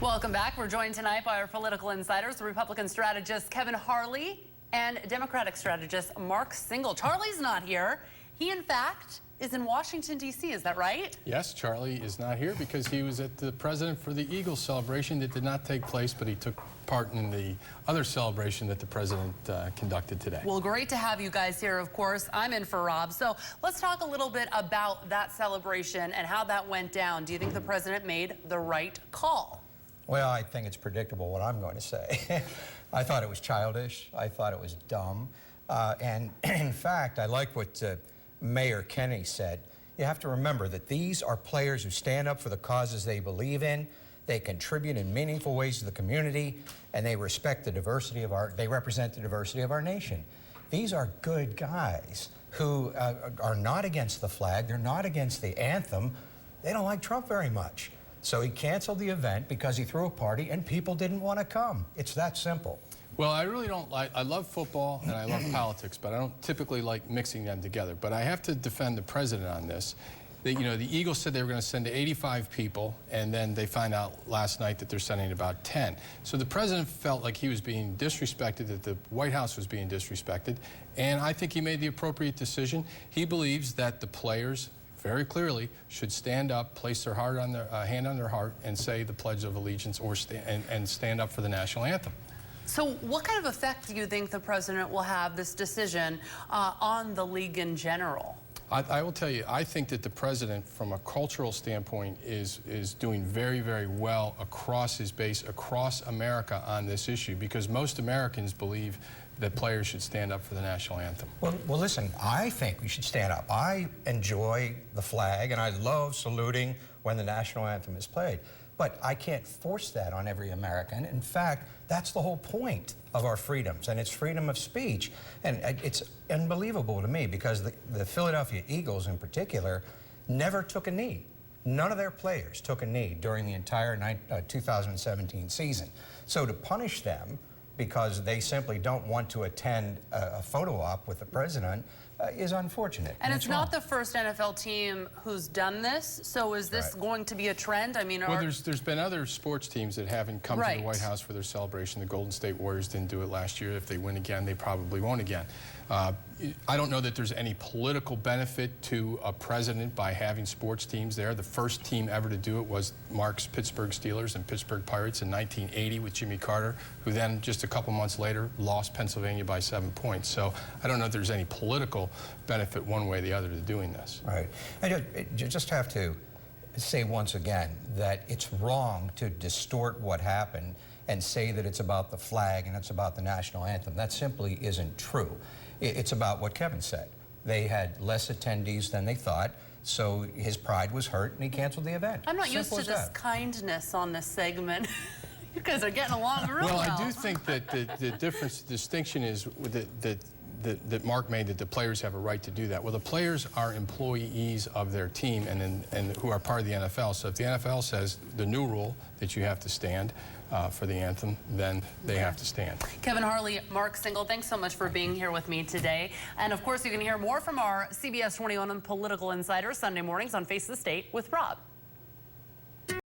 Welcome back. We're joined tonight by our political insiders, the Republican strategist Kevin Harley and Democratic strategist Mark Singal. Charlie's not here. He, in fact, is in Washington, D.C. Is that right? Yes, Charlie is not here because he was at the president for the Eagles celebration that did not take place, but he took part in the other celebration that the president conducted today. Well, great to have you guys here, of course. I'm in for Rob. So let's talk a little bit about that celebration and how that went down. Do you think the president made the right call? Well, I think it's predictable what I'm going to say. I thought it was childish. I thought it was dumb. And in fact, I like what Mayor Kenney said. You have to remember that these are players who stand up for the causes they believe in. They contribute in meaningful ways to the community, and they respect the diversity of they represent the diversity of our nation. These are good guys who are not against the flag. They're not against the anthem. They don't like Trump very much. So he canceled the event because he threw a party and people didn't want to come. It's that simple. Well, I really don't like, I love football and I love politics, but I don't typically like mixing them together. But I have to defend the president on this. The Eagles said they were going to send 85 people, and then they find out last night that they're sending about 10. So the president felt like he was being disrespected, that the White House was being disrespected, and I think he made the appropriate decision. He believes that the players very clearly should stand up, place their heart on their hand on their heart, and say the Pledge of Allegiance, or and stand up for the national anthem. So what kind of effect do you think the president will have this decision on the league in general? I will tell you, I think that the president, from a cultural standpoint, is doing very, very well across his base, across America on this issue, because most Americans believe that players should stand up for the national anthem. Well, listen, I think we should stand up. I enjoy the flag, and I love saluting when the national anthem is played. But I can't force that on every American. In fact, that's the whole point of our freedoms, and it's freedom of speech. And it's unbelievable to me because the Philadelphia Eagles in particular never took a knee. None of their players took a knee during the entire 2017 season. So to punish them because they simply don't want to attend a photo op with the president is unfortunate. And it's not the first NFL team who's done this, so is this going to be a trend? I mean, well, there's been other sports teams that haven't come to the White House for their celebration. The Golden State Warriors didn't do it last year. If they win again, they probably won't again. I don't know that there's any political benefit to a president by having sports teams there. The first team ever to do it was Mark's Pittsburgh Steelers and Pittsburgh Pirates in 1980 with Jimmy Carter, who then just a couple months later lost Pennsylvania by 7 points. So I don't know if there's any political benefit one way or the other to doing this. Right. I just have to say once again that it's wrong to distort what happened and say that it's about the flag and it's about the national anthem. That simply isn't true. It's about what Kevin said. They had less attendees than they thought, so his pride was hurt and he canceled the event. I'm not used to this kindness on this segment. You guys are getting along real well. Well, I do think that the distinction is that Mark made, that the players have a right to do that. Well, the players are employees of their team and who are part of the NFL. So if the NFL says the new rule that you have to stand for the anthem, then they have to stand. Kevin Harley, Mark Singal, thanks so much for being here with me today. And of course, you can hear more from our CBS 21 Political Insider Sunday mornings on Face the State with Rob.